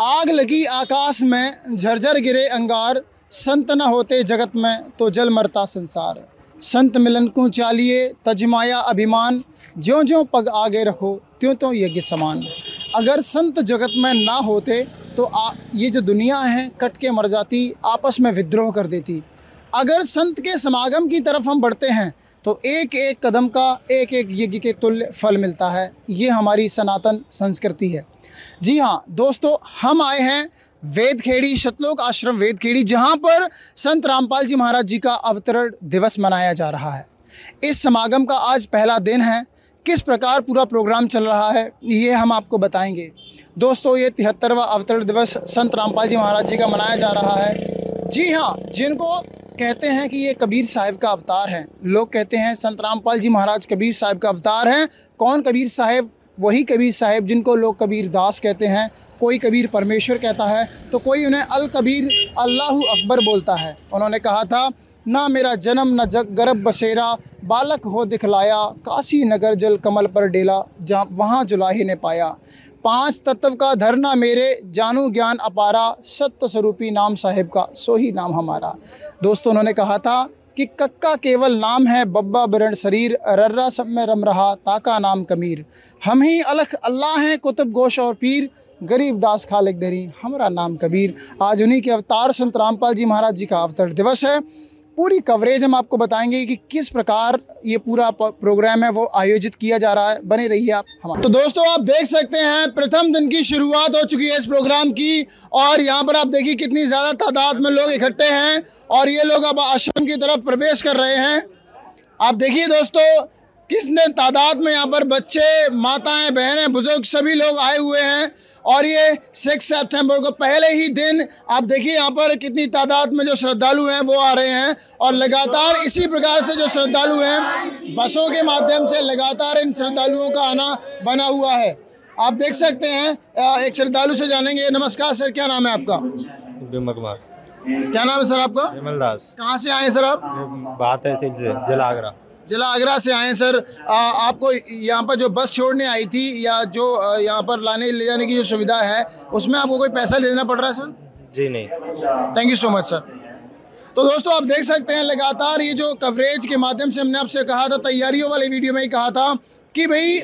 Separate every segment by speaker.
Speaker 1: आग लगी आकाश में, झरझर गिरे अंगार, संत न होते जगत में तो जल मरता संसार। संत मिलन को चालिए तजमाया अभिमान, ज्यों ज्यों पग आगे रखो त्यों त्यों यज्ञ समान। अगर संत जगत में ना होते तो ये जो दुनिया है कट के मर जाती, आपस में विद्रोह कर देती। अगर संत के समागम की तरफ हम बढ़ते हैं तो एक एक कदम का एक एक यज्ञ के तुल्य फल मिलता है। ये हमारी सनातन संस्कृति है। जी हाँ दोस्तों, हम आए हैं वेदखेड़ी, सतलोक आश्रम वेदखेड़ी, जहाँ पर संत रामपाल जी महाराज जी का अवतरण दिवस मनाया जा रहा है। इस समागम का आज पहला दिन है। किस प्रकार पूरा प्रोग्राम चल रहा है ये हम आपको बताएंगे। दोस्तों, ये 73वां अवतरण दिवस संत रामपाल जी महाराज जी का मनाया जा रहा है। जी हाँ, जिनको कहते हैं कि ये कबीर साहिब का अवतार है। लोग कहते हैं संत रामपाल जी महाराज कबीर साहिब का अवतार हैं। कौन कबीर साहिब? वही कबीर साहिब जिनको लोग कबीर दास कहते हैं। कोई कबीर परमेश्वर कहता है तो कोई उन्हें अल कबीर अल्लाहु अकबर बोलता है। उन्होंने कहा था, ना मेरा जन्म न जग गर्भ बसेरा, बालक हो दिखलाया, काशी नगर जल कमल पर डेला, जहाँ वहाँ जुलाहे ने पाया। 5 तत्व का धरना मेरे, जानू ज्ञान अपारा, सत्य स्वरूपी नाम साहिब का सो ही नाम हमारा। दोस्तों, उन्होंने कहा था कि कक्का केवल नाम है, बब्बा बरण शरीर, रर्रा सब में रम रहा, ताका नाम कमीर। हम ही अलख अल्लाह हैं, कुतुब गोश और पीर, गरीब दास खालिक दरी, हमारा नाम कबीर। आज उन्हीं के अवतार संत रामपाल जी महाराज जी का अवतरण दिवस है। पूरी कवरेज हम आपको बताएंगे कि किस प्रकार ये पूरा प्रोग्राम है वो आयोजित किया जा रहा है। बने रहिए आप हमारे। तो दोस्तों, आप देख सकते हैं प्रथम दिन की शुरुआत हो चुकी है इस प्रोग्राम की, और यहाँ पर आप देखिए कितनी ज़्यादा तादाद में लोग इकट्ठे हैं और ये लोग अब आश्रम की तरफ प्रवेश कर रहे हैं। आप देखिए दोस्तों, किसने तादाद में यहाँ पर बच्चे, माताएं, बहनें, बुजुर्ग सभी लोग आए हुए हैं। और ये 6 सितंबर को पहले ही दिन आप देखिए यहाँ पर कितनी तादाद में जो श्रद्धालु हैं वो आ रहे हैं। और लगातार इसी प्रकार से जो श्रद्धालु हैं बसों के माध्यम से लगातार इन श्रद्धालुओं का आना बना हुआ है। आप देख सकते हैं। एक श्रद्धालु से जानेंगे। नमस्कार सर, क्या नाम है आपका?
Speaker 2: विमल कुमार।
Speaker 1: क्या नाम है सर आपका?
Speaker 2: विमल दास।
Speaker 1: कहाँ से आए हैं सर आप?
Speaker 2: बात है जिला आगरा।
Speaker 1: जिला आगरा से आए हैं सर। आपको यहाँ पर जो बस छोड़ने आई थी या जो यहाँ पर लाने ले जाने की जो सुविधा है उसमें आपको कोई पैसा देना पड़ रहा है सर?
Speaker 2: जी नहीं।
Speaker 1: Thank you so much sir. तो दोस्तों, आप देख सकते हैं लगातार ये जो कवरेज के माध्यम से हमने आपसे कहा था, तैयारियों वाली वीडियो में ही कहा था कि भाई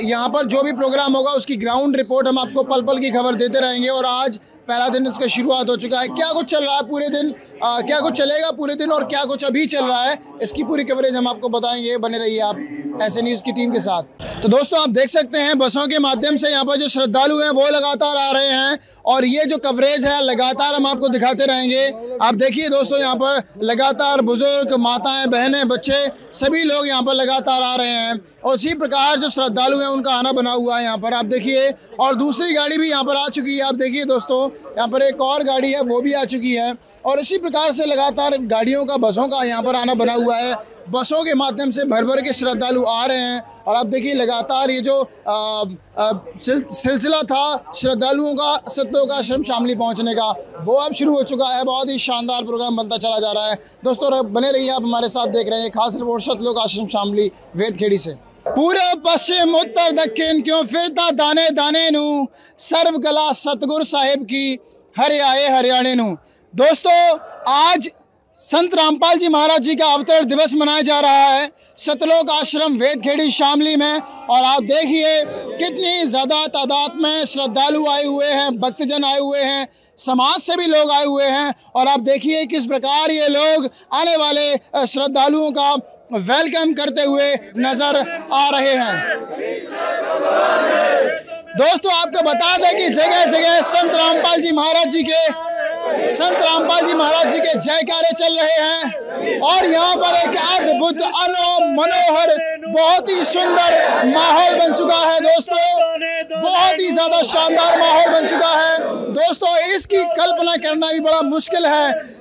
Speaker 1: यहाँ पर जो भी प्रोग्राम होगा उसकी ग्राउंड रिपोर्ट हम आपको पल पल की खबर देते रहेंगे। और आज पहला दिन इसका शुरुआत हो चुका है। क्या कुछ चल रहा है पूरे दिन, क्या कुछ चलेगा पूरे दिन और क्या कुछ अभी चल रहा है, इसकी पूरी कवरेज हम आपको बताएंगे। बने रहिए आप ऐसे न्यूज़ की टीम के साथ। तो दोस्तों, आप देख सकते हैं बसों के माध्यम से यहाँ पर जो श्रद्धालु हैं वो लगातार आ रहे हैं और ये जो कवरेज है लगातार हम आपको दिखाते रहेंगे। आप देखिए दोस्तों, यहाँ पर लगातार बुजुर्ग, माताएं, बहनें, बच्चे सभी लोग यहाँ पर लगातार आ रहे हैं। और इसी प्रकार जो श्रद्धालु हैं उनका आना बना हुआ है यहाँ पर आप देखिए। और दूसरी गाड़ी भी यहाँ पर आ चुकी है। आप देखिए दोस्तों, यहाँ पर एक और गाड़ी है वो भी आ चुकी है। और इसी प्रकार से लगातार गाड़ियों का, बसों का यहाँ पर आना बना हुआ है। बसों के माध्यम से भर भर के श्रद्धालु आ रहे हैं। और आप देखिए लगातार ये जो सिलसिला था श्रद्धालुओं का सतलोक आश्रम शामली पहुँचने का, वो अब शुरू हो चुका है। बहुत ही शानदार प्रोग्राम बनता चला जा रहा है। दोस्तों, बने रहिए आप हमारे साथ, देख रहे हैं खास रिपोर्ट सतलोक आश्रम शामली वेदखेड़ी से। पूरब पश्चिम उत्तर दक्षिण क्यों फिरता दाने दाने नू, सर्व कला सतगुरु साहिब की हरे आए हरियाणे नू। दोस्तों, आज संत रामपाल जी महाराज जी का अवतरण दिवस मनाया जा रहा है सतलोक आश्रम वेदखेड़ी शामली में। और आप देखिए कितनी ज़्यादा तादाद में श्रद्धालु आए हुए हैं, भक्तजन आए हुए हैं, समाज से भी लोग आए हुए हैं। और आप देखिए किस प्रकार ये लोग आने वाले श्रद्धालुओं का वेलकम करते हुए नजर आ रहे हैं। दोस्तों, आपको बता दें कि जगह जगह संत रामपाल जी महाराज जी के जयकारे चल रहे हैं। और यहाँ पर एक अद्भुत, मनोहर, बहुत ही सुंदर माहौल बन चुका है दोस्तों। बहुत ही ज्यादा शानदार माहौल बन चुका है दोस्तों। इसकी कल्पना करना भी बड़ा मुश्किल है।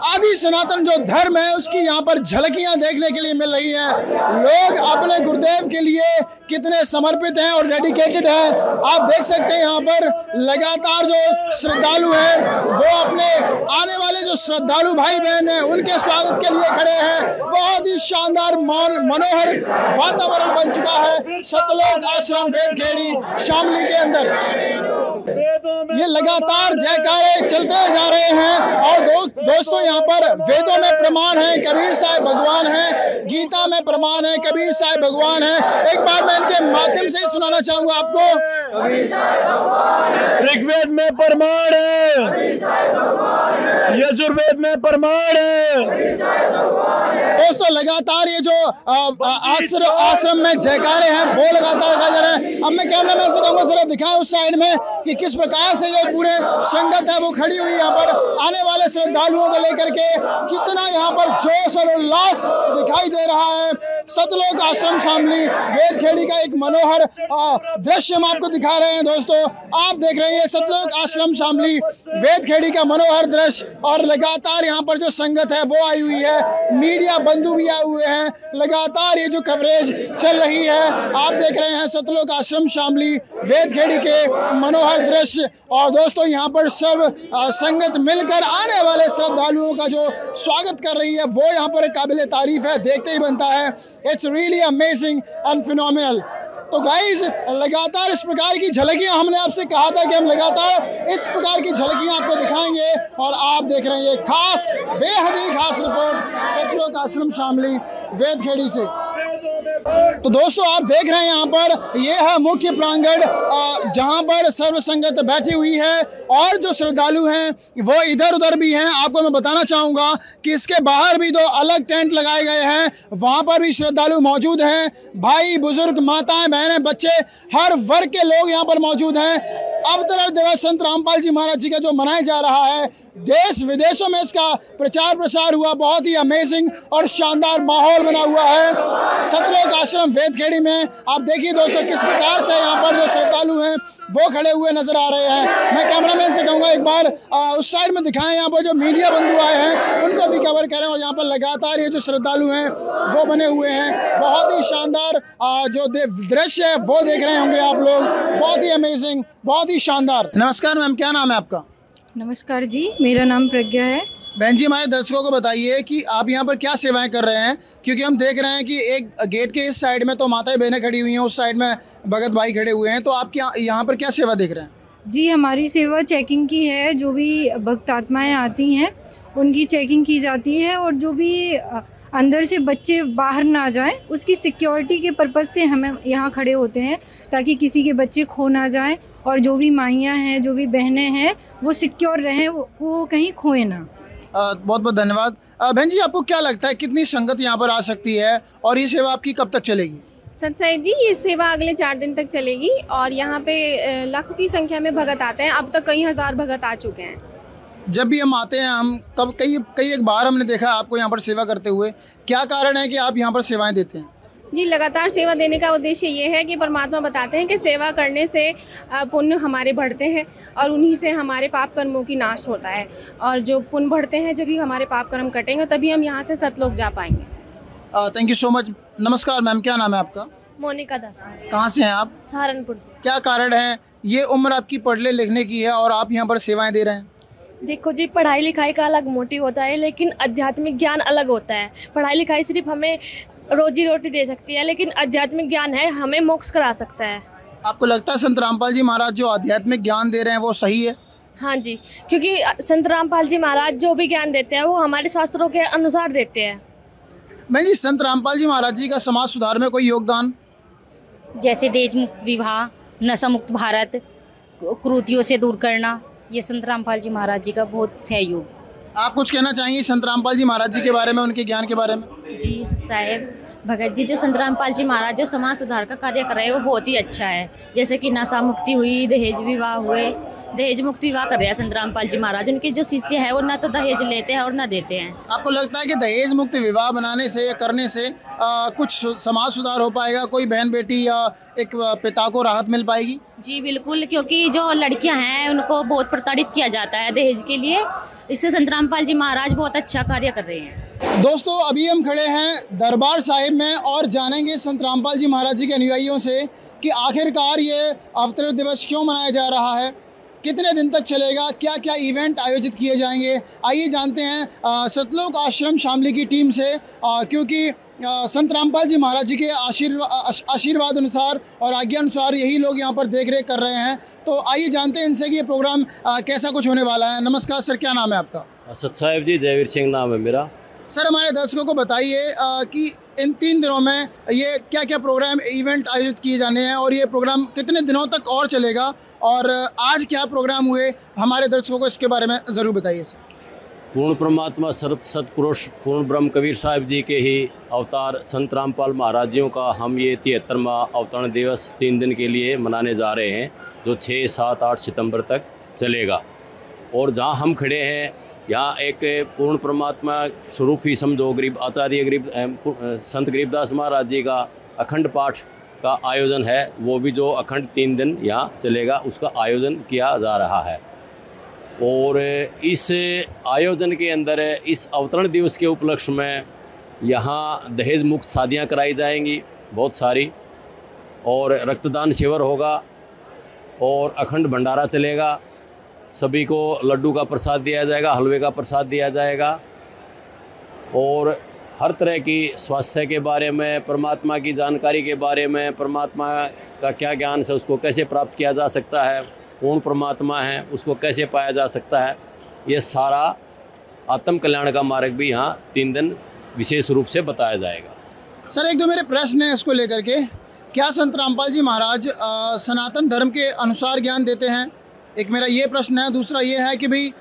Speaker 1: आदि सनातन जो धर्म है उसकी यहाँ पर झलकियाँ देखने के लिए मिल रही हैं। लोग अपने गुरुदेव के लिए कितने समर्पित हैं और डेडिकेटेड हैं। आप देख सकते हैं यहाँ पर लगातार जो श्रद्धालु हैं वो अपने आने वाले जो श्रद्धालु भाई बहन हैं उनके स्वागत के लिए खड़े हैं। बहुत ही शानदार मनोहर वातावरण बन चुका है सतलोक आश्रम वेदखेड़ी शामली के अंदर। ये लगातार जयकारे चलते जा रहे हैं। और दोस्तों यहाँ पर वेदों में प्रमाण है, कबीर साहब भगवान है, गीता में प्रमाण है, कबीर साहब भगवान है। एक बार मैं इनके माध्यम से ही सुनाना चाहूंगा आपको।
Speaker 3: ऋग्वेद में प्रमाण है, यजुर्वेद में प्रमाण है।
Speaker 1: दोस्तों लगातार ये जो आश्रम में जयकारे हैं वो लगातार गाए जा रहे हैं। अब मैं कैमरा मैन से कहूँगा जरा दिखाएं उस साइड में कि किस प्रकार से जो पूरे संगत है वो खड़ी हुई यहाँ पर आने वाले श्रद्धालुओं को लेकर के कितना यहाँ पर जोश और उल्लास दिखाई दे रहा है। सतलोक आश्रम शामली वेदखेड़ी का एक मनोहर दृश्य हम आपको दिखा रहे हैं। दोस्तों आप देख रहे हैं सतलोक आश्रम शामली वेदखेड़ी का मनोहर दृश्य। और लगातार यहाँ पर जो संगत है वो आई हुई है, मीडिया बंधु भी आए हुए हैं, लगातार ये जो कवरेज चल रही है आप देख रहे हैं सतलोक आश्रम शामली वेदखेड़ी के मनोहर दृश्य। और दोस्तों यहाँ पर सर्व संगत मिलकर आने वाले श्रद्धालुओं का जो स्वागत कर रही है वो यहाँ पर काबिल तारीफ है, देखते ही बनता है। It's really amazing and phenomenal. तो गाइस लगातार इस प्रकार की झलकियां, हमने आपसे कहा था कि हम लगातार इस प्रकार की झलकियां आपको दिखाएंगे और आप देख रहे हैं ये खास बेहद ही खास रिपोर्ट सतलोक आश्रम शामली वेदखेड़ी से। तो दोस्तों आप देख रहे हैं यहाँ पर ये है मुख्य प्रांगण जहाँ पर सर्व संगत बैठी हुई है और जो श्रद्धालु हैं वो इधर उधर भी हैं। आपको मैं बताना चाहूँगा कि इसके बाहर भी 2 अलग टेंट लगाए गए हैं, वहाँ पर भी श्रद्धालु मौजूद हैं। भाई बुजुर्ग, माताएं, बहनें, बच्चे, हर वर्ग के लोग यहाँ पर मौजूद हैं। अवतरण दिवस संत रामपाल जी महाराज जी का जो मनाया जा रहा है, देश विदेशों में इसका प्रचार प्रसार हुआ, बहुत ही अमेजिंग और शानदार माहौल बना हुआ है सतलोक आश्रम वेदखेड़ी में। आप देखिए दोस्तों किस प्रकार से यहाँ पर जो श्रद्धालु हैं वो खड़े हुए नजर आ रहे हैं। मैं कैमरामैन से कहूँगा एक बार उस साइड में दिखाएं, यहाँ पर जो मीडिया बंधु आए हैं उनको भी कवर करें। और यहाँ पर लगातार ये जो श्रद्धालु हैं वो बने हुए हैं, बहुत ही शानदार जो दृश्य है वो देख रहे होंगे आप लोग, बहुत ही अमेजिंग, बहुत ही शानदार। नमस्कार मैम, क्या नाम है आपका?
Speaker 4: नमस्कार जी, मेरा नाम प्रज्ञा है।
Speaker 1: बहन जी हमारे दर्शकों को बताइए कि आप यहाँ पर क्या सेवाएं कर रहे हैं, क्योंकि हम देख रहे हैं कि एक गेट के इस साइड में तो माताएं बहनें खड़ी हुई हैं, उस साइड में भगत भाई खड़े हुए हैं, तो आप क्या यहाँ पर क्या सेवा देख रहे हैं?
Speaker 4: जी हमारी सेवा चेकिंग की है, जो भी भक्त आत्माएँ आती हैं उनकी चेकिंग की जाती है और जो भी अंदर से बच्चे बाहर ना जाएं उसकी सिक्योरिटी के पर्पज़ से हम यहाँ खड़े होते हैं ताकि किसी के बच्चे खो ना जाएं और जो भी माइयाँ हैं, जो भी बहनें हैं वो सिक्योर रहें, वो कहीं खोए ना।
Speaker 1: बहुत बहुत धन्यवाद। बहन जी आपको क्या लगता है कितनी संगत यहाँ पर आ सकती है और ये सेवा आपकी कब तक चलेगी?
Speaker 5: सत्साई जी ये सेवा अगले 4 दिन तक चलेगी और यहाँ पे लाखों की संख्या में भगत आते हैं। अब तक कई हज़ार भगत आ चुके हैं।
Speaker 1: जब भी हम आते हैं, हम कब कई एक बार हमने देखा आपको यहाँ पर सेवा करते हुए, क्या कारण है कि आप यहाँ पर सेवाएं देते हैं?
Speaker 5: जी लगातार सेवा देने का उद्देश्य ये है कि परमात्मा बताते हैं कि सेवा करने से पुण्य हमारे बढ़ते हैं और उन्हीं से हमारे पाप कर्मों की नाश होता है। और जो पुण्य बढ़ते हैं, जब भी हमारे पाप कर्म कटेंगे तभी हम यहाँ से सतलोक जा पाएंगे।
Speaker 1: Thank you so much. नमस्कार मैम, क्या नाम है आपका?
Speaker 6: मोनिका दास।
Speaker 1: कहाँ से हैं आप?
Speaker 6: सहारनपुर से।
Speaker 1: क्या कारण है, ये उम्र आपकी पढ़ने लिखने की है और आप यहाँ पर सेवाएं दे रहे हैं?
Speaker 6: देखो जी, पढ़ाई लिखाई का अलग मोटिव होता है लेकिन आध्यात्मिक ज्ञान अलग होता है। पढ़ाई लिखाई सिर्फ हमें रोजी रोटी दे सकती है, लेकिन आध्यात्मिक ज्ञान है हमें मोक्ष करा सकता है।
Speaker 1: आपको लगता है संत रामपाल जी महाराज जो आध्यात्मिक ज्ञान दे रहे हैं वो सही है?
Speaker 6: हाँ जी, क्योंकि संत रामपाल जी महाराज जो भी ज्ञान देते हैं वो हमारे शास्त्रों के अनुसार देते हैं।
Speaker 1: मैं जी संत रामपाल जी महाराज जी का समाज सुधार में कोई योगदान?
Speaker 7: जैसे दहेज मुक्त विवाह, नशा मुक्त भारत, कुरीतियों से दूर करना, ये संत रामपाल जी महाराज जी का बहुत सहयोग।
Speaker 1: आप कुछ कहना चाहेंगे संत रामपाल जी महाराज जी के बारे में, उनके ज्ञान के बारे में?
Speaker 7: जी साहेब भगत जी, जो संत रामपाल जी महाराज जो समाज सुधार का कार्य कर रहे हैं वो बहुत ही अच्छा है। जैसे कि नशा मुक्ति हुई, दहेज विवाह हुए, दहेज मुक्त विवाह कर रहे हैं संत रामपाल जी महाराज। उनके जो शिष्य है वो ना तो दहेज लेते हैं और ना देते हैं। आपको
Speaker 1: लगता है कि दहेज मुक्त विवाह बनाने से या करने से कुछ समाज सुधार हो पाएगा? कोई बहन बेटी या एक पिता को राहत मिल पाएगी?
Speaker 7: जी बिल्कुल, क्योंकि जो लड़कियां हैं उनको बहुत प्रताड़ित किया जाता है दहेज के लिए। इससे संत रामपाल जी महाराज बहुत अच्छा कार्य कर रहे हैं।
Speaker 1: दोस्तों अभी हम खड़े हैं दरबार साहिब में और जानेंगे संत रामपाल जी महाराज जी के अनुयायियों से कि आखिरकार ये अवतरण दिवस क्यों मनाया जा रहा है, कितने दिन तक चलेगा, क्या क्या इवेंट आयोजित किए जाएंगे। आइए जानते हैं सतलोक आश्रम शामली की टीम से, क्योंकि संत रामपाल जी महाराज जी के आशीर्वाद अनुसार और आज्ञा अनुसार यही लोग यहाँ पर देख रेख कर रहे हैं। तो आइए जानते हैं इनसे कि ये प्रोग्राम कैसा कुछ होने वाला है। नमस्कार सर, क्या नाम है आपका?
Speaker 8: सत साहिब जी, जयवीर सिंह नाम है मेरा।
Speaker 1: सर, हमारे दर्शकों को बताइए कि इन 3 दिनों में ये क्या क्या प्रोग्राम इवेंट आयोजित किए जाने हैं और ये प्रोग्राम कितने दिनों तक और चलेगा, और आज क्या प्रोग्राम हुए, हमारे दर्शकों को इसके बारे में ज़रूर बताइए सर।
Speaker 8: पूर्ण परमात्मा सतपुरुष पूर्ण ब्रह्म कबीर साहिब जी के ही अवतार संत रामपाल महाराज जियों का हम ये 73वां अवतरण दिवस 3 दिन के लिए मनाने जा रहे हैं, जो 6, 7, 8 सितंबर तक चलेगा। और जहाँ हम खड़े हैं यहाँ एक पूर्ण परमात्मा स्वरूप ही समझो गरीब आचार्य संत गरीबदास महाराज जी का अखंड पाठ का आयोजन है, वो भी जो अखंड 3 दिन यहाँ चलेगा उसका आयोजन किया जा रहा है। और इस आयोजन के अंदर इस अवतरण दिवस के उपलक्ष्य में यहाँ दहेज मुक्त शादियाँ कराई जाएंगी बहुत सारी, और रक्तदान शिविर होगा और अखंड भंडारा चलेगा। सभी को लड्डू का प्रसाद दिया जाएगा, हलवे का प्रसाद दिया जाएगा, और हर तरह की स्वास्थ्य के बारे में, परमात्मा की जानकारी के बारे में, परमात्मा का क्या ज्ञान है उसको कैसे प्राप्त किया जा सकता है, कौन परमात्मा है उसको कैसे पाया जा सकता है, ये सारा आत्म कल्याण का मार्ग भी यहाँ 3 दिन विशेष रूप से बताया जाएगा।
Speaker 1: सर, एक दो मेरे प्रश्न हैं इसको लेकर के। क्या संत रामपाल जी महाराज सनातन धर्म के अनुसार ज्ञान देते हैं? एक मेरा ये प्रश्न है। दूसरा ये है कि भाई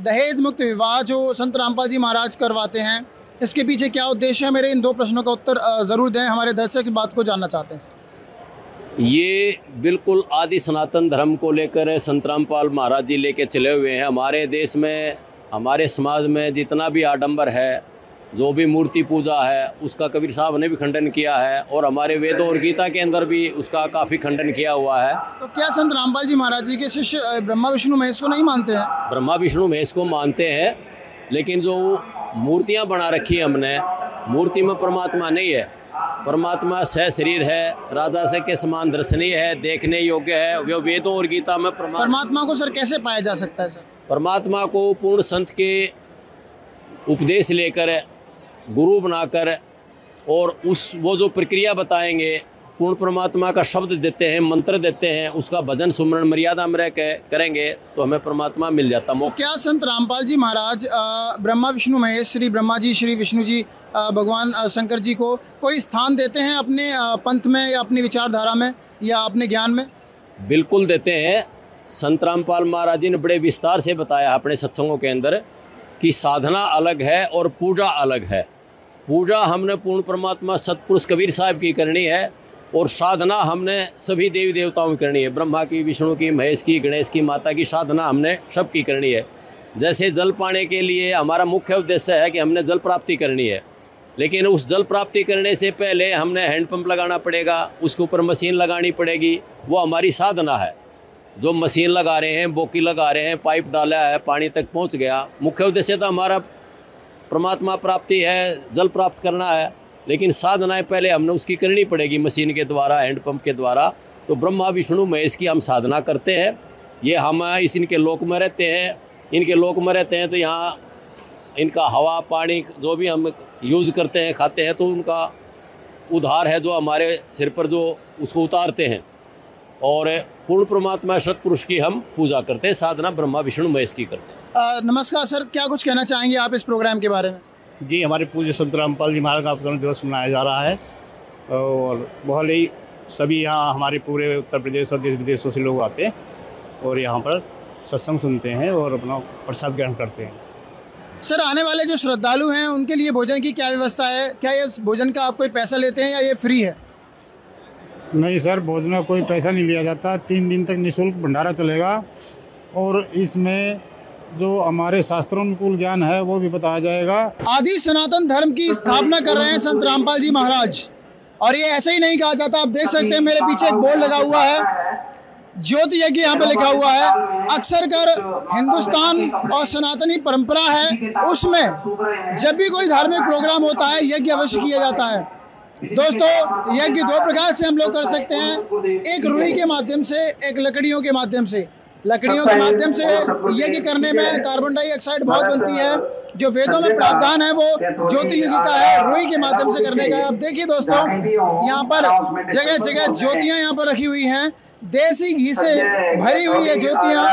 Speaker 1: दहेज मुक्त विवाह जो संत रामपाल जी महाराज करवाते हैं, इसके पीछे क्या उद्देश्य है? मेरे इन 2 प्रश्नों का उत्तर ज़रूर दें, हमारे दर्शक की बात को जानना चाहते हैं।
Speaker 8: ये बिल्कुल आदि सनातन धर्म को लेकर संत रामपाल महाराज जी लेके चले हुए हैं। हमारे देश में, हमारे समाज में जितना भी आडंबर है, जो भी मूर्ति पूजा है, उसका कबीर साहब ने भी खंडन किया है, और हमारे वेदों और गीता के अंदर भी उसका काफ़ी खंडन किया हुआ है।
Speaker 1: तो क्या संत रामपाल जी महाराज जी के शिष्य ब्रह्मा विष्णु महेश को नहीं मानते हैं?
Speaker 8: ब्रह्मा विष्णु महेश को मानते हैं, लेकिन जो मूर्तियाँ बना रखी है हमने, मूर्ति में परमात्मा नहीं है। परमात्मा सह शरीर है, राजा से के समान दर्शनीय है, देखने योग्य है। वो वेदों और गीता में
Speaker 1: परमात्मा को सर कैसे पाया जा सकता है? सर,
Speaker 8: परमात्मा को पूर्ण संत के उपदेश लेकर, गुरु बनाकर, और वो जो प्रक्रिया बताएंगे, पूर्ण परमात्मा का शब्द देते हैं, मंत्र देते हैं, उसका भजन सुमरण मर्यादा में रह के करेंगे तो हमें परमात्मा मिल जाता है।
Speaker 1: क्या संत रामपाल जी महाराज ब्रह्मा विष्णु महेश, श्री ब्रह्मा जी, श्री विष्णु जी, भगवान शंकर जी को कोई स्थान देते हैं अपने पंथ में या अपनी विचारधारा में या अपने ज्ञान में?
Speaker 8: बिल्कुल देते हैं। संत रामपाल महाराज जी ने बड़े विस्तार से बताया अपने सत्संगों के अंदर कि साधना अलग है और पूजा अलग है। पूजा हमने पूर्ण परमात्मा सतपुरुष कबीर साहब की करनी है, और साधना हमने सभी देवी देवताओं की करनी है। ब्रह्मा की, विष्णु की, महेश की, गणेश की, माता की साधना हमने सबकी करनी है। जैसे जल पाने के लिए हमारा मुख्य उद्देश्य है कि हमने जल प्राप्ति करनी है, लेकिन उस जल प्राप्ति करने से पहले हमने हैंडपम्प लगाना पड़ेगा, उसके ऊपर मशीन लगानी पड़ेगी, वो हमारी साधना है। जो मशीन लगा रहे हैं, बोकी लगा रहे हैं, पाइप डाला है, पानी तक पहुंच गया, मुख्य उद्देश्य तो हमारा परमात्मा प्राप्ति है, जल प्राप्त करना है, लेकिन साधनाएं पहले हमने उसकी करनी पड़ेगी मशीन के द्वारा, हैंडपम्प के द्वारा। तो ब्रह्मा विष्णु महेश की हम साधना करते हैं। ये हम इनके लोक में रहते हैं, इनके लोक में रहते हैं तो यहाँ इनका हवा पानी जो भी हम यूज़ करते हैं, खाते हैं, तो उनका उद्धार है जो हमारे सिर पर जो उसको उतारते हैं। और पूर्ण परमात्मा सतपुरुष की हम पूजा करते हैं, साधना ब्रह्मा विष्णु महेश की करते हैं।
Speaker 1: नमस्कार सर, क्या कुछ कहना चाहेंगे आप इस प्रोग्राम के बारे में?
Speaker 9: जी, हमारे पूज्य संत रामपाल जी महाराज का अवतरण दिवस मनाया जा रहा है, और बहुत ही सभी यहाँ हमारे पूरे उत्तर प्रदेश और देश विदेशों से लोग आते हैं और यहाँ पर सत्संग सुनते हैं और अपना प्रसाद ग्रहण करते हैं।
Speaker 1: सर, आने वाले जो श्रद्धालु हैं उनके लिए भोजन की क्या व्यवस्था है? क्या ये भोजन का आप कोई पैसा लेते हैं या ये फ्री है?
Speaker 10: नहीं सर, भोजन का कोई पैसा नहीं लिया जाता। 3 दिन तक निःशुल्क भंडारा चलेगा, और इसमें जो हमारे शास्त्रोनुकूल ज्ञान है वो भी बताया जाएगा।
Speaker 1: आदि सनातन धर्म की स्थापना कर रहे हैं संत रामपाल जी महाराज, और ये ऐसे ही नहीं कहा जाता। आप देख सकते हैं मेरे पीछे एक बोर्ड लगा हुआ है, ज्योति यज्ञ यहाँ पे लिखा हुआ है। अक्सर कर हिंदुस्तान और सनातनी परंपरा है, उसमें जब भी कोई धार्मिक प्रोग्राम होता है यज्ञ अवश्य किया जाता है। दोस्तों, यज्ञ 2 प्रकार से हम लोग कर सकते हैं, एक रुई के माध्यम से, एक लकड़ियों के माध्यम से। लकड़ियों के माध्यम से यज्ञ करने में कार्बन डाइऑक्साइड बहुत बनती है, जो वेदों में प्रावधान है वो ज्योति युगी का है, रुई के माध्यम से करने का है। अब देखिए दोस्तों, यहाँ पर जगह जगह ज्योतियाँ यहाँ पर रखी हुई हैं, देसी घी से भरी हुई है ज्योतियाँ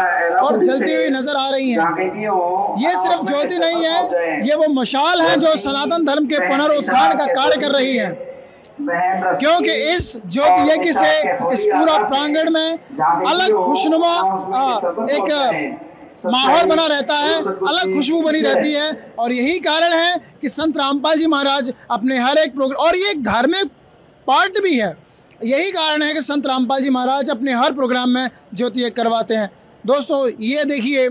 Speaker 1: और जलती हुई नजर आ रही हैं। ये सिर्फ ज्योति नहीं है, ये वो मशाल है जो सनातन धर्म के पुनरुत्थान का कार्य कर रही है, क्योंकि इस ज्योति यज्ञ से इस पूरा प्रांगण में अलग खुशनुमा एक माहौल बना रहता है, अलग खुशबू बनी रहती है। और यही कारण है कि संत रामपाल जी महाराज अपने हर एक प्रोग्राम, और ये एक धार्मिक पार्ट भी है, यही कारण है कि संत रामपाल जी महाराज अपने हर प्रोग्राम में ज्योति यज्ञ करवाते हैं। दोस्तों ये देखिए,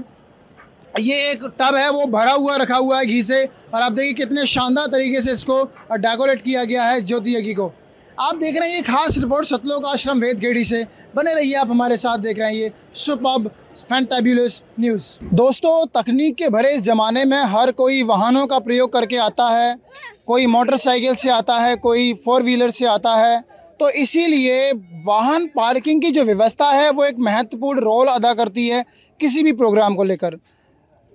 Speaker 1: ये एक टब है वो भरा हुआ रखा हुआ है घी से, और आप देखिए कितने शानदार तरीके से इसको डेकोरेट किया गया है ज्योति यज्ञ को। आप देख रहे हैं ये खास रिपोर्ट सतलोक आश्रम वेदखेड़ी से। बने रहिए आप हमारे साथ, देख रहे हैं ये सुपर्ब फैंटाबुलस न्यूज़। दोस्तों तकनीक के भरे इस ज़माने में हर कोई वाहनों का प्रयोग करके आता है, कोई मोटरसाइकिल से आता है, कोई 4 व्हीलर से आता है, तो इसीलिए वाहन पार्किंग की जो व्यवस्था है वो एक महत्वपूर्ण रोल अदा करती है किसी भी प्रोग्राम को लेकर।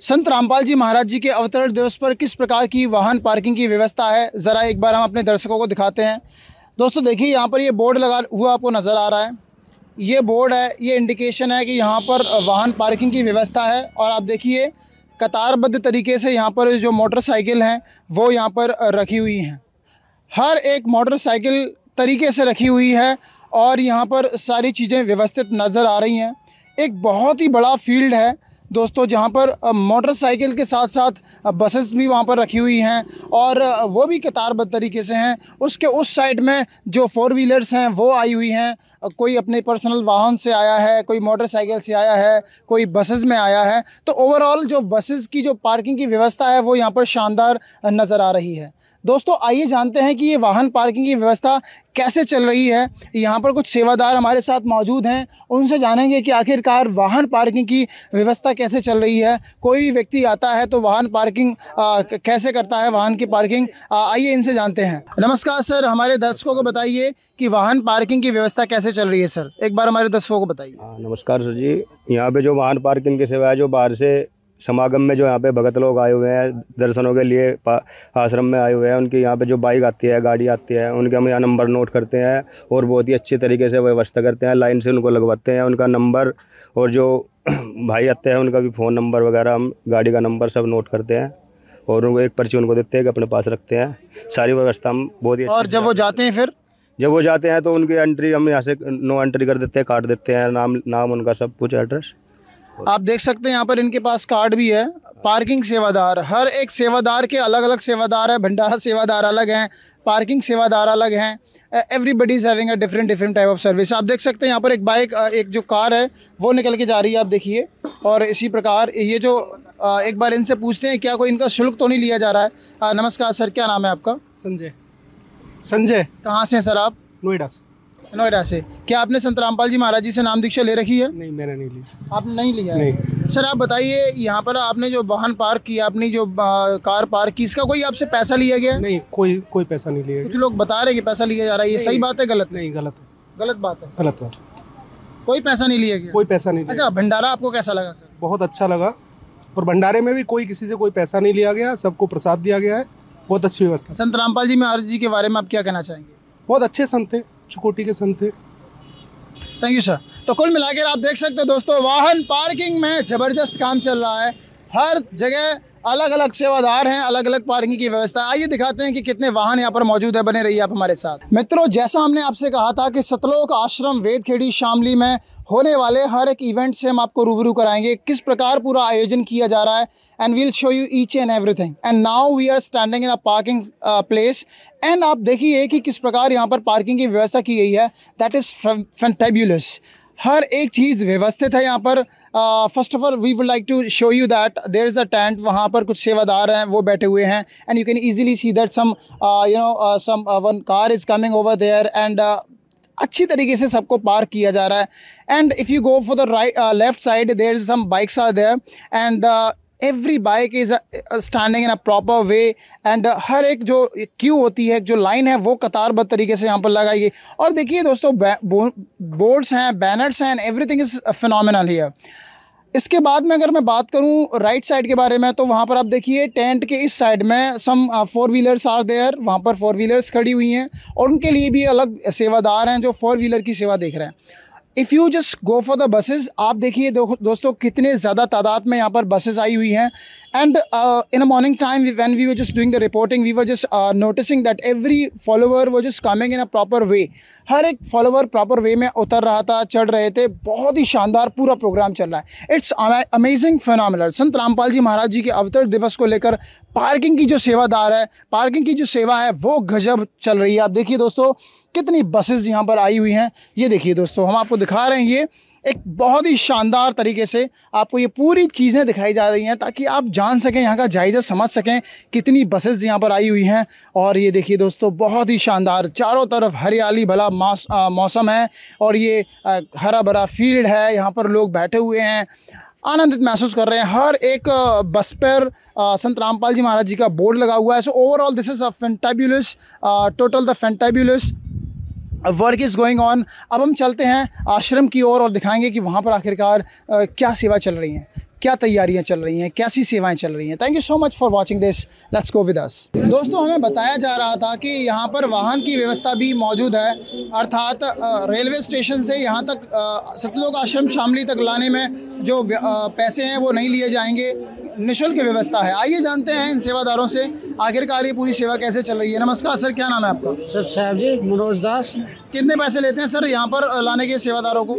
Speaker 1: संत रामपाल जी महाराज जी के अवतरण दिवस पर किस प्रकार की वाहन पार्किंग की व्यवस्था है, ज़रा एक बार हम अपने दर्शकों को दिखाते हैं। दोस्तों देखिए यहाँ पर ये बोर्ड लगा हुआ आपको नज़र आ रहा है, ये बोर्ड है, ये इंडिकेशन है कि यहाँ पर वाहन पार्किंग की व्यवस्था है। और आप देखिए कतारबद्ध तरीके से यहाँ पर जो मोटरसाइकिल हैं वो यहाँ पर रखी हुई हैं, हर एक मोटरसाइकिल तरीके से रखी हुई है और यहाँ पर सारी चीज़ें व्यवस्थित नज़र आ रही हैं। एक बहुत ही बड़ा फील्ड है दोस्तों, जहाँ पर मोटरसाइकिल के साथ साथ बसेस भी वहाँ पर रखी हुई हैं और वो भी कतारबद्ध तरीके से हैं। उसके उस साइड में जो 4 व्हीलर्स हैं वो आई हुई हैं, कोई अपने पर्सनल वाहन से आया है, कोई मोटरसाइकिल से आया है, कोई बसेस में आया है। तो ओवरऑल जो बसेस की जो पार्किंग की व्यवस्था है वो यहाँ पर शानदार नज़र आ रही है। दोस्तों आइए जानते हैं कि ये वाहन पार्किंग की व्यवस्था कैसे चल रही है। यहाँ पर कुछ सेवादार हमारे साथ मौजूद हैं, उनसे जानेंगे कि आखिरकार वाहन पार्किंग की व्यवस्था कैसे चल रही है। कोई भी व्यक्ति आता है तो वाहन पार्किंग कैसे करता है, वाहन की पार्किंग, आइए इनसे जानते हैं। नमस्कार सर, हमारे दर्शकों को बताइए कि वाहन पार्किंग की व्यवस्था कैसे चल रही है सर, एक बार हमारे दर्शकों को बताइए।
Speaker 11: नमस्कार सर जी, यहाँ पे जो वाहन पार्किंग की सेवा है, जो बाहर से समागम में जो यहाँ पे भगत लोग आए हुए हैं दर्शनों के लिए आश्रम में आए हुए हैं, उनकी यहाँ पे जो बाइक आती है, गाड़ी आती है, उनके हम यहाँ नंबर नोट करते हैं और बहुत ही अच्छी तरीके से व्यवस्था करते हैं, लाइन से उनको लगवाते हैं, उनका नंबर, और जो भाई आते हैं उनका भी फ़ोन नंबर वगैरह, हम गाड़ी का नंबर सब नोट करते हैं और उनको एक पर्ची उनको देते हैं कि अपने पास रखते हैं। सारी व्यवस्था हम बहुत ही। और
Speaker 1: जब वो जाते हैं, फिर
Speaker 11: जब वो जाते हैं तो उनकी एंट्री हम यहाँ से नो एंट्री कर देते हैं, काट देते हैं, नाम उनका सब कुछ, एड्रेस।
Speaker 1: आप देख सकते हैं यहाँ पर इनके पास कार्ड भी है। पार्किंग सेवादार, हर एक सेवादार के अलग अलग सेवादार है, भंडारा सेवादार अलग हैं, पार्किंग सेवादार अलग हैं। Everybody is having a different type of service. आप देख सकते हैं यहाँ पर एक बाइक, एक जो कार है वो निकल के जा रही है, आप देखिए। और इसी प्रकार ये जो एक बार इनसे पूछते हैं क्या कोई इनका शुल्क तो नहीं लिया जा रहा है। नमस्कार सर, क्या नाम है आपका?
Speaker 12: संजय।
Speaker 1: कहाँ से हैं सर आप? नोएडा से। क्या आपने संत रामपाल जी महाराज जी से नाम दीक्षा ले रखी है?
Speaker 12: नहीं, मैंने नहीं ली।
Speaker 1: आपने नहीं लिया है?
Speaker 12: नहीं।
Speaker 1: सर आप बताइए, यहाँ पर आपने जो वाहन पार्क किया, अपनी जो कार पार्क की, इसका कोई आपसे पैसा लिया गया?
Speaker 12: नहीं, कोई पैसा नहीं लिया।
Speaker 1: कुछ लोग बता रहे हैं कि पैसा लिया जा रहा है, ये सही बात है गलत?
Speaker 12: नहीं, गलत
Speaker 1: बात है।
Speaker 12: गलत बात।
Speaker 1: कोई पैसा नहीं लिया गया?
Speaker 12: कोई पैसा नहीं।
Speaker 1: अच्छा, भंडारा आपको कैसा लगा सर?
Speaker 12: बहुत अच्छा लगा, और भंडारे में भी किसी से कोई पैसा नहीं लिया गया, सबको प्रसाद दिया गया है, बहुत अच्छी व्यवस्था।
Speaker 1: संत रामपाल जी महाराज जी के बारे में आप क्या कहना चाहेंगे?
Speaker 12: बहुत अच्छे संत थे, चुकोटी के संत थे।
Speaker 1: Thank you sir. तो कुल मिलाकर आप देख सकते हो दोस्तों, वाहन पार्किंग में ज़बरदस्त काम चल रहा है। हर जगह अलग अलग सेवादार हैं, अलग अलग पार्किंग की व्यवस्था। आइए दिखाते हैं कि कितने वाहन यहाँ पर मौजूद है। बने रहिए आप हमारे साथ। मित्रों, जैसा हमने आपसे कहा था कि सतलोक आश्रम वेदखेड़ी शामली में होने वाले हर एक इवेंट से हम आपको रूबरू कराएंगे, किस प्रकार पूरा आयोजन किया जा रहा है, and we'll show you each and everything. And now we are standing in a parking place, and आप देखिए कि किस प्रकार यहाँ पर पार्किंग की व्यवस्था की गई है। That is fantabulous. हर एक चीज़ व्यवस्थित है यहाँ पर। First of all we would like to show you that there is a tent. वहाँ पर कुछ सेवादार हैं, वो बैठे हुए हैं, and you can easily see that some one car is coming over there, and अच्छी तरीके से सबको पार्क किया जा रहा है। And if you go for the right left side, there is some bikes are there, and every bike is standing in a proper way, and हर एक जो क्यू होती है, जो लाइन है, वो कतारबद्ध तरीके से यहाँ पर लगाई गई। और देखिए दोस्तों, बोर्ड्स हैं, बैनर्स हैं, एवरीथिंग इज़ फिनोमिनल हियर। इसके बाद में अगर मैं बात करूं राइट साइड के बारे में, तो वहाँ पर आप देखिए टेंट के इस साइड में सम 4 व्हीलर्स आर देयर, वहाँ पर 4 व्हीलर्स खड़ी हुई हैं और उनके लिए भी अलग सेवादार हैं जो 4 व्हीलर की सेवा देख रहे हैं। If you just go for the buses, आप देखिए दोस्तों कितने ज़्यादा तादाद में यहाँ पर बसेस आई हुई हैं। And in a morning time when we were just doing the reporting, we were just noticing that every follower वो just coming in a proper way. हर एक फॉलोवर प्रॉपर वे में उतर रहा था, चढ़ रहे थे। बहुत ही शानदार पूरा प्रोग्राम चल रहा है। It's amazing phenomenal. संत रामपाल जी महाराज जी के अवतरण दिवस को लेकर पार्किंग की जो सेवादार है, पार्किंग की जो सेवा है वो गजब चल रही है। आप देखिए दोस्तों कितनी बसेस यहाँ पर आई हुई हैं। ये देखिए दोस्तों, हम आपको दिखा रहे हैं, ये एक बहुत ही शानदार तरीके से आपको ये पूरी चीज़ें दिखाई जा रही हैं ताकि आप जान सकें, यहाँ का जायज़ा समझ सकें कितनी बसेस यहाँ पर आई हुई हैं। और ये देखिए दोस्तों बहुत ही शानदार, चारों तरफ हरियाली भला मौसम है और ये हरा भरा फील्ड है। यहाँ पर लोग बैठे हुए हैं, आनंदित महसूस कर रहे हैं। हर एक बस पर संत रामपाल जी महाराज जी का बोर्ड लगा हुआ है। So overall this is a fantabulous, total the fantabulous work is going on. अब हम चलते हैं आश्रम की ओर और दिखाएंगे कि वहाँ पर आखिरकार क्या सेवा चल रही हैं, क्या तैयारियां चल रही हैं, कैसी सेवाएं चल रही हैं। Thank you so much for watching this. Let's go with us. दोस्तों हमें बताया जा रहा था कि यहाँ पर वाहन की व्यवस्था भी मौजूद है, अर्थात रेलवे स्टेशन से यहाँ तक सतलोक आश्रम शामली तक लाने में जो पैसे हैं वो नहीं लिए जाएंगे, निःशुल्क व्यवस्था है। आइए जानते हैं इन सेवादारों से आखिरकार ये पूरी सेवा कैसे चल रही है। नमस्कार सर, क्या नाम है आपका?
Speaker 13: सर साहब जी मनोज दास।
Speaker 1: कितने पैसे लेते हैं सर यहाँ पर लाने के सेवादारों को?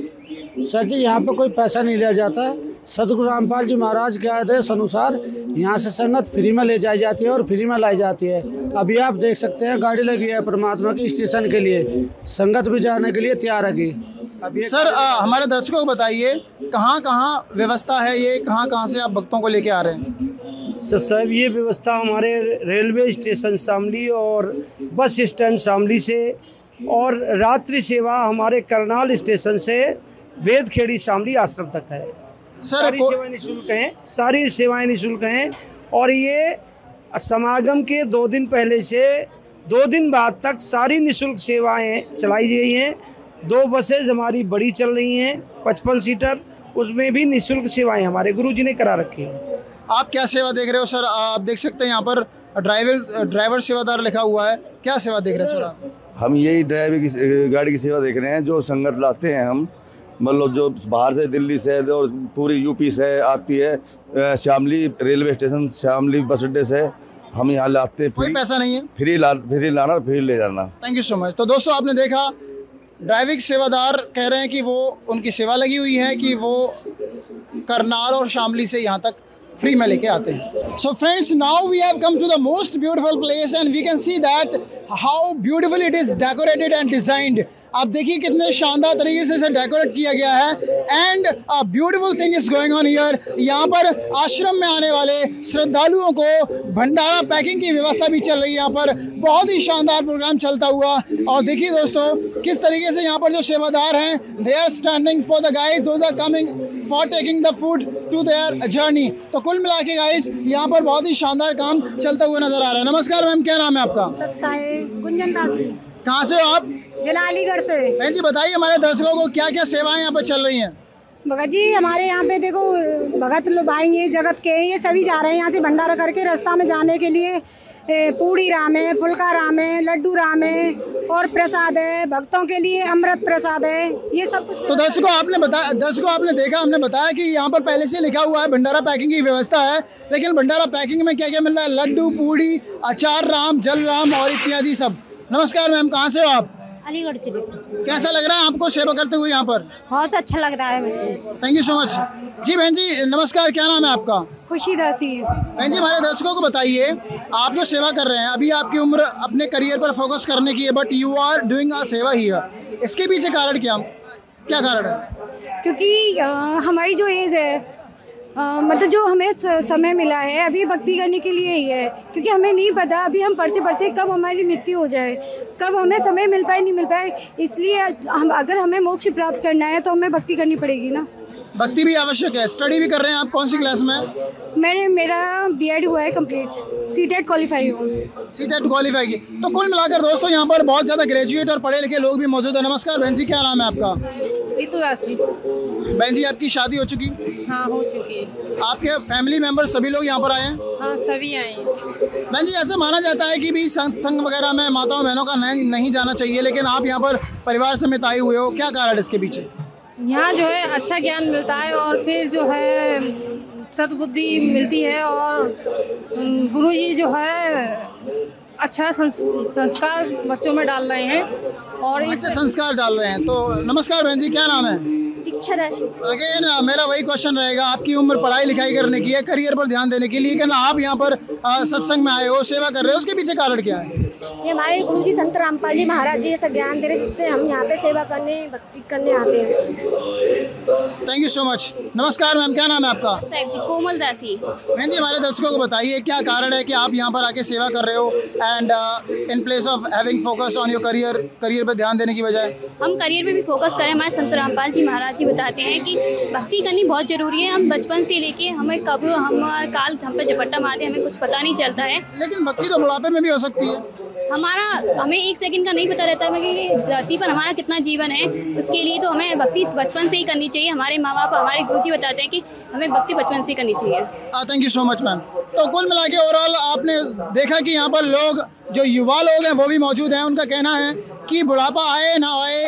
Speaker 13: सर जी यहाँ पर कोई पैसा नहीं लिया जाता। सतगुरु रामपाल जी महाराज के आदेश अनुसार यहाँ से संगत फ्री में ले जाई जाती है और फ्री में लाई जाती है। अभी आप देख सकते हैं गाड़ी लगी है परमात्मा की स्टेशन के लिए, संगत भी जाने के लिए तैयार है। अभी
Speaker 1: सर हमारे दर्शकों को बताइए कहाँ कहाँ व्यवस्था है, ये कहाँ से आप भक्तों को लेके आ रहे हैं?
Speaker 14: सर साहब ये व्यवस्था हमारे रेलवे स्टेशन शामली और बस स्टैंड शामली से, और रात्रि सेवा हमारे करनाल स्टेशन से वेदखेड़ी शामली आश्रम तक है। सारी सेवाएं निःशुल्क हैं, सारी सेवाएं निःशुल्क हैं। और ये समागम के 2 दिन पहले से 2 दिन बाद तक सारी निःशुल्क सेवाएं चलाई गई हैं। 2 बसेज हमारी बड़ी चल रही हैं 55 सीटर, उसमें भी निःशुल्क सेवाएं हमारे गुरुजी ने करा रखी हैं।
Speaker 1: आप क्या सेवा देख रहे हो सर? आप देख सकते हैं यहाँ पर ड्राइवर सेवादार लिखा हुआ है, क्या सेवा देख रहे हैं सर आप?
Speaker 15: हम यही ड्राइवर की गाड़ी की सेवा देख रहे हैं। जो संगत लाते हैं हम, मतलब जो बाहर से दिल्ली से और पूरी यूपी से आती है, शामली रेलवे स्टेशन शामली बस अड्डे से हम यहाँ लाते हैं।
Speaker 1: कोई पैसा नहीं है,
Speaker 15: फ्री लाना फ्री ले जाना।
Speaker 1: Thank you so much. तो दोस्तों आपने देखा ड्राइविंग सेवादार कह रहे हैं कि वो उनकी सेवा लगी हुई है कि वो करनाल और शामली से यहाँ तक फ्री में लेके आते हैं। So friends, now we have come to the most beautiful place and we can see that how beautiful it is decorated and designed. आप देखिए कितने शानदार तरीके से इसे डेकोरेट किया गया है। And a beautiful thing is going on here. यहाँ पर आश्रम में आने वाले श्रद्धालुओं को भंडारा पैकिंग की व्यवस्था भी चल रही है। यहाँ पर बहुत ही शानदार प्रोग्राम चलता हुआ। और देखिए दोस्तों किस तरीके से यहाँ पर जो सेवादार हैं, they are standing for the guys, those are coming for taking the food to their journey. तो कुल मिला के गाइस यहाँ पर बहुत ही शानदार काम चलता हुआ नजर आ रहा है। नमस्कार मैम, क्या नाम है आपका?
Speaker 16: गुंजन दास।
Speaker 1: कहाँ से हो आप?
Speaker 16: जिला अलीगढ़ से।
Speaker 1: बहन जी बताइए हमारे दर्शकों को क्या क्या सेवाएं यहाँ पर चल रही हैं?
Speaker 16: भगत जी हमारे यहाँ पे देखो भगत लोग आएंगे जगत के, ये सभी जा रहे हैं यहाँ से भंडारा करके। रास्ता में जाने के लिए पूड़ी राम है, फुल्का राम है, लड्डू राम है और प्रसाद है। भक्तों के लिए अमृत प्रसाद है, ये सब कुछ।
Speaker 1: तो दर्शकों आपने देखा, हमने बताया कि यहाँ पर पहले से लिखा हुआ है भंडारा पैकिंग की व्यवस्था है, लेकिन भंडारा पैकिंग में क्या क्या मिल रहा है? लड्डू, पूड़ी, अचार राम, जल राम और इत्यादि सब। नमस्कार मैम, कहाँ से हो आप?
Speaker 16: अलीगढ़ जिले से।
Speaker 1: कैसा लग रहा है आपको सेवा करते हुए यहाँ पर?
Speaker 16: बहुत अच्छा लग रहा है मुझे।
Speaker 1: Thank you so much. जी बहन जी नमस्कार, क्या नाम है आपका?
Speaker 16: खुशी दासी।
Speaker 1: बहन जी हमारे दर्शकों को बताइए, आप जो सेवा कर रहे हैं, अभी आपकी उम्र अपने करियर पर फोकस करने की है, but you are doing a सेवा हियर, इसके पीछे कारण क्या कारण है?
Speaker 4: क्योंकि हमारी जो एज है, मतलब जो हमें समय मिला है अभी भक्ति करने के लिए ही है। क्योंकि हमें नहीं पता अभी हम पढ़ते पढ़ते कब हमारी मृत्यु हो जाए, कब हमें समय मिल पाए नहीं मिल पाए। इसलिए हम अगर हमें मोक्ष प्राप्त करना है तो हमें भक्ति करनी पड़ेगी ना।
Speaker 1: भक्ति भी आवश्यक है। स्टडी भी कर रहे हैं आप, कौन सी क्लास में?
Speaker 4: मेरा बीएड हुआ है कंप्लीट, सीटेट क्वालिफाई हूँ।
Speaker 1: सीटेट क्वालिफाई की। तो कुल मिलाकर दोस्तों यहाँ पर बहुत ज़्यादा ग्रेजुएट और पढ़े लिखे लोग भी मौजूद हैं। नमस्कार बहन जी, क्या नाम है आपका?
Speaker 17: ऋतु दासी।
Speaker 1: बहन जी आपकी शादी हो चुकी?
Speaker 17: हाँ हो चुकी है।
Speaker 1: आपके फैमिली मेंबर सभी लोग यहाँ पर आए हैं?
Speaker 17: हाँ सभी आए हैं।
Speaker 1: बहन जी ऐसा माना जाता है कि भी संघ वगैरह में माताओं बहनों का नहीं जाना चाहिए, लेकिन आप यहाँ पर परिवार समेत आए हुए हो, क्या कारण है इसके पीछे?
Speaker 17: यहाँ जो है अच्छा ज्ञान मिलता है और फिर जो है सद्बुद्धि मिलती है और गुरुजी जो है अच्छा संस्कार बच्चों में डाल रहे हैं और
Speaker 1: इससे संस्कार डाल रहे हैं। तो नमस्कार बहन जी, क्या नाम है?
Speaker 18: दीक्षा दासी।
Speaker 1: अगेन मेरा वही क्वेश्चन रहेगा, आपकी उम्र पढ़ाई लिखाई करने की है, करियर पर ध्यान देने के लिए, लेकिन आप यहाँ पर सत्संग में आए हो, सेवा कर रहे हो, उसके पीछे कारण क्या है?
Speaker 18: ये हमारे गुरुजी संत रामपाल जी महाराज जी ऐसा ज्ञान दे रहे जिससे हम यहाँ पे सेवा करने भक्ति करने आते हैं।
Speaker 1: Thank you so much. नमस्कार मैम, क्या नाम है आपका?
Speaker 18: कोमल दासी।
Speaker 1: बहन जी हमारे दर्शकों को बताइए क्या कारण है कि आप यहाँ पर आके सेवा कर रहे हो and in place of having focus on your career पर ध्यान देने की बजाय?
Speaker 18: हम करियर पे भी फोकस करें। हमारे संत रामपाल जी महाराज जी बताते हैं कि भक्ति करनी बहुत जरूरी है। हम बचपन से लेके हमें कब हमारा काल हम पे झपट्टा मारते हमें कुछ पता नहीं चलता है।
Speaker 1: लेकिन भक्ति तो बुढ़ापे में भी हो सकती है।
Speaker 18: हमें एक सेकंड का नहीं पता रहता है कि धरती पर हमारा कितना जीवन है, उसके लिए तो हमें भक्ति बचपन से ही करनी चाहिए। हमारे माँ बाप हमारे गुरुजी बताते हैं कि हमें भक्ति बचपन से ही करनी चाहिए।
Speaker 1: Thank you so much ma'am. तो कुल मिला के ओवरऑल आपने देखा कि यहाँ पर लोग जो युवा लोग हैं वो भी मौजूद हैं। उनका कहना है कि बुढ़ापा आए ना आए,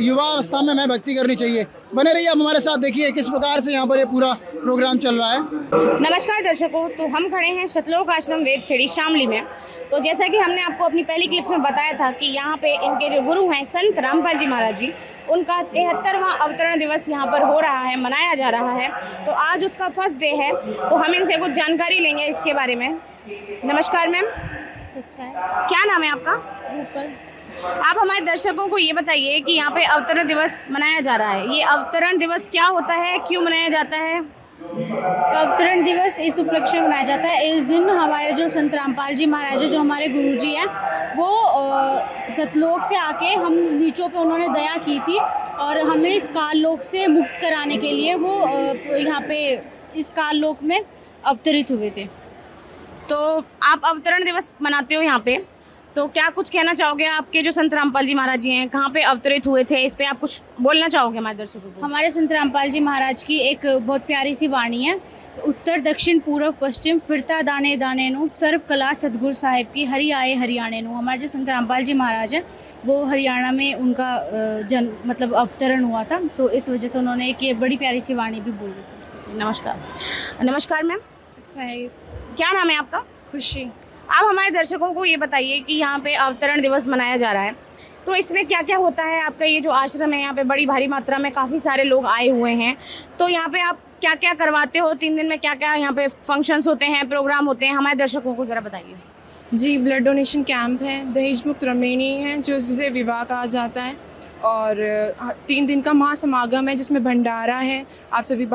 Speaker 1: युवा अवस्था में मैं भक्ति करनी चाहिए। बने रहिए आप हमारे साथ, देखिए किस प्रकार से यहाँ पर ये पूरा प्रोग्राम चल रहा है।
Speaker 19: नमस्कार दर्शकों, तो हम खड़े हैं सतलोक आश्रम वेदखेड़ी शामली में। तो जैसा कि हमने आपको अपनी पहली क्लिप्स में बताया था कि यहाँ पे इनके जो गुरु हैं संत रामपाल जी महाराज जी, उनका 73वां अवतरण दिवस यहाँ पर हो रहा है, मनाया जा रहा है। तो आज उसका फर्स्ट डे है, तो हम इनसे कुछ जानकारी लेंगे इसके बारे में। नमस्कार मैम।
Speaker 18: सच्चा है।
Speaker 19: क्या नाम है आपका?
Speaker 18: रूपल।
Speaker 19: आप हमारे दर्शकों को ये बताइए कि यहाँ पे अवतरण दिवस मनाया जा रहा है, ये अवतरण दिवस क्या होता है, क्यों मनाया जाता है?
Speaker 20: अवतरण दिवस इस उपलक्ष्य में मनाया जाता है। इस दिन हमारे जो संत रामपाल जी महाराज जो हमारे गुरुजी हैं, वो सतलोक से आके हम नीचों पे उन्होंने दया की थी और हमें इस काल लोक से मुक्त कराने के लिए वो यहाँ पे इस काल लोक में अवतरित हुए थे।
Speaker 19: तो आप अवतरण दिवस मनाते हो यहाँ पे, तो क्या कुछ कहना चाहोगे? आपके जो संत रामपाल जी महाराज जी हैं कहाँ पे अवतरित हुए थे, इस पे आप कुछ बोलना चाहोगे हमारे दर्शकों को?
Speaker 20: हमारे संत रामपाल जी महाराज की एक बहुत प्यारी सी वाणी है, उत्तर दक्षिण पूर्व पश्चिम फिरता दाने दाने नु, सर्व कला सतगुरु साहिब की हरि आए हरियाणे नु। हमारे जो संत रामपाल जी महाराज हैं वो हरियाणा में उनका मतलब अवतरण हुआ था, तो इस वजह से उन्होंने एक ये बड़ी प्यारी सी वाणी भी बोली थी।
Speaker 19: नमस्कार। नमस्कार मैम।
Speaker 20: सच्चा है।
Speaker 19: क्या नाम है आपका?
Speaker 20: खुशी।
Speaker 19: आप हमारे दर्शकों को ये बताइए कि यहाँ पे अवतरण दिवस मनाया जा रहा है, तो इसमें क्या क्या होता है? आपका ये जो आश्रम है यहाँ पे बड़ी भारी मात्रा में काफ़ी सारे लोग आए हुए हैं, तो यहाँ पे आप क्या क्या करवाते हो? 3 दिन में क्या क्या यहाँ पे फंक्शंस होते हैं, प्रोग्राम होते हैं, हमारे दर्शकों को ज़रा बताइए।
Speaker 21: जी, ब्लड डोनेशन कैंप है, दहेज मुक्त रमणीनी है जो जिसे विवाह कहा जाता है, और 3 दिन का महासमागम है जिसमें भंडारा है, आप सभी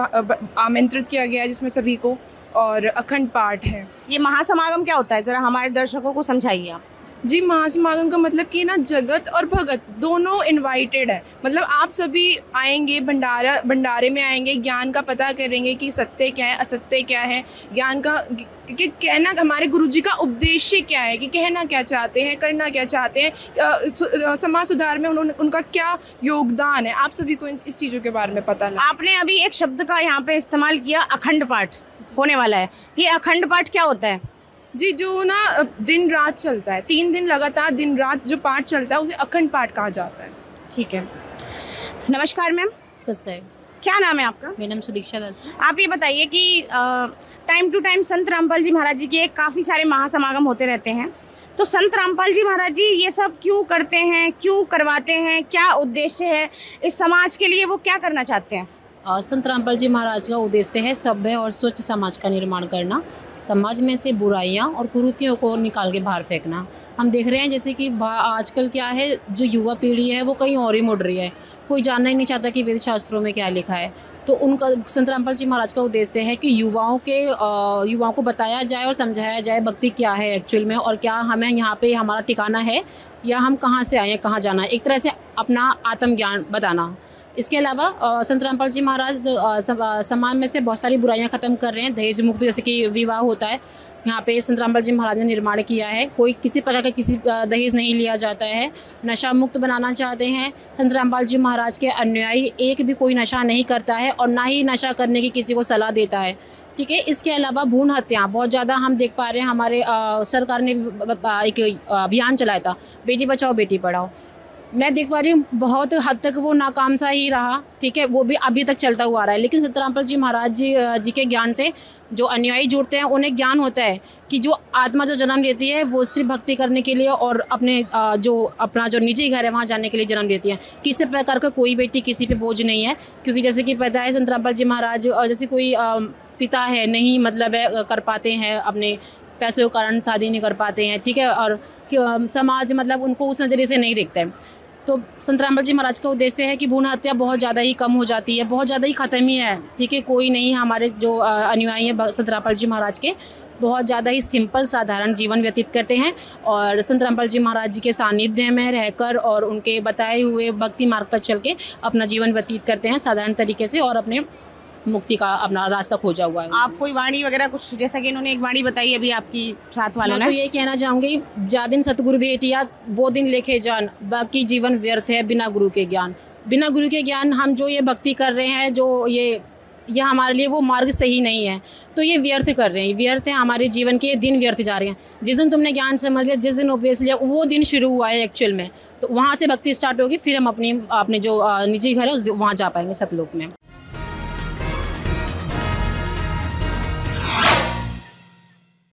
Speaker 21: आमंत्रित किया गया है जिसमें सभी को, और अखंड पाठ है।
Speaker 19: ये महासमागम क्या होता है, ज़रा हमारे दर्शकों को समझाइए आप।
Speaker 21: जी, महासमागम का मतलब कि ना जगत और भगत दोनों इनवाइटेड है। मतलब आप सभी आएंगे, भंडारे में आएंगे, ज्ञान का पता करेंगे कि सत्य क्या है, असत्य क्या है, ज्ञान का कि कहना हमारे गुरुजी का उद्देश्य क्या है, कि कहना क्या चाहते हैं, करना क्या चाहते हैं, समाज सुधार में उनका क्या योगदान है, आप सभी को इस चीज़ों के बारे में पता लगा।
Speaker 19: आपने अभी एक शब्द का यहाँ पे इस्तेमाल किया, अखंड पाठ होने वाला है। ये अखंड पाठ क्या होता है?
Speaker 21: जी, जो ना दिन रात चलता है, 3 दिन लगातार दिन रात जो पाठ चलता है उसे अखंड पाठ कहा जाता है।
Speaker 19: ठीक है। नमस्कार मैम।
Speaker 17: सच्चाई।
Speaker 19: क्या नाम है आपका?
Speaker 17: मेरा नाम सुदीक्षा दास।
Speaker 19: आप ये बताइए कि टाइम टू टाइम संत रामपाल जी महाराज जी के काफ़ी सारे महासमागम होते रहते हैं, तो संत रामपाल जी महाराज जी ये सब क्यों करते हैं, क्यों करवाते हैं, क्या उद्देश्य है, इस समाज के लिए वो क्या करना चाहते हैं?
Speaker 17: संत रामपाल जी महाराज का उद्देश्य है सभ्य और स्वच्छ समाज का निर्माण करना, समाज में से बुराइयां और कुरीतियों को निकाल के बाहर फेंकना। हम देख रहे हैं जैसे कि आजकल क्या है, जो युवा पीढ़ी है वो कहीं और ही मुड़ रही है, कोई जानना ही नहीं चाहता कि वेद शास्त्रों में क्या लिखा है। तो उनका संत रामपाल जी महाराज का उद्देश्य है कि युवाओं को बताया जाए और समझाया जाए भक्ति क्या है एक्चुअल में, और क्या हमें यहाँ पे हमारा ठिकाना है या हम कहाँ से आए हैं, कहाँ जाना है, एक तरह से अपना आत्मज्ञान बताना। इसके अलावा संत रामपाल जी महाराज समाज में से बहुत सारी बुराइयां ख़त्म कर रहे हैं। दहेज मुक्त जैसे कि विवाह होता है, यहाँ पे संत रामपाल जी महाराज ने निर्माण किया है। कोई किसी प्रकार का किसी दहेज नहीं लिया जाता है। नशा मुक्त बनाना चाहते हैं। संत रामपाल जी महाराज के अनुयायी एक भी कोई नशा नहीं करता है और ना ही नशा करने की किसी को सलाह देता है। ठीक है। इसके अलावा भ्रूण हत्या बहुत ज़्यादा हम देख पा रहे हैं। हमारे सरकार ने एक अभियान चलाया था, बेटी बचाओ बेटी पढ़ाओ। मैं देख पा रही हूँ बहुत हद तक वो नाकाम सा ही रहा। ठीक है, वो भी अभी तक चलता हुआ आ रहा है। लेकिन संत रामपाल जी महाराज जी के ज्ञान से जो अनुयायी जुड़ते हैं उन्हें ज्ञान होता है कि जो आत्मा जो जन्म लेती है वो सिर्फ भक्ति करने के लिए और अपना जो निजी घर है वहाँ जाने के लिए जन्म लेती है। किसी प्रकार का कोई बेटी किसी पे बोझ नहीं है, क्योंकि जैसे कि पता है संत रामपाल जी महाराज जैसे कोई पिता है नहीं मतलब है कर पाते हैं, अपने पैसों के कारण शादी नहीं कर पाते हैं। ठीक है, और समाज मतलब उनको उस नज़रिए से नहीं देखता है। तो संत रामपाल जी महाराज का उद्देश्य है कि भ्रूण हत्या बहुत ज़्यादा ही कम हो जाती है, बहुत ज़्यादा ही ख़त्म ही है। ठीक है, कोई नहीं, हमारे जो अनुयायी हैं संत रामपाल जी महाराज के बहुत ज़्यादा ही सिंपल साधारण जीवन व्यतीत करते हैं और संत रामपाल जी महाराज जी के सानिध्य में रहकर और उनके बताए हुए भक्ति मार्ग पर चल के अपना जीवन व्यतीत करते हैं साधारण तरीके से और अपने मुक्ति का अपना रास्ता खोजा हुआ है।
Speaker 19: आप कोई वाणी वगैरह कुछ, जैसा कि इन्होंने एक वाणी बताई अभी आपकी साथ वालों ने,
Speaker 17: मैं तो ये कहना चाहूँगी, जा दिन सतगुरु भेटिया वो दिन लेके जान, बाकी जीवन व्यर्थ है बिना गुरु के ज्ञान। बिना गुरु के ज्ञान हम जो ये भक्ति कर रहे हैं, जो ये हमारे लिए वो मार्ग सही नहीं है, तो ये व्यर्थ कर रहे हैं, व्यर्थ है हमारे जीवन के दिन व्यर्थ जा रहे हैं। जिस दिन तुमने ज्ञान समझ लिया, जिस दिन उपदेश लिया, वो दिन शुरू हुआ है एक्चुअल में, तो वहाँ से भक्ति स्टार्ट होगी, फिर हम अपने जो निजी घर है वहाँ जा पाएंगे सतलोक में।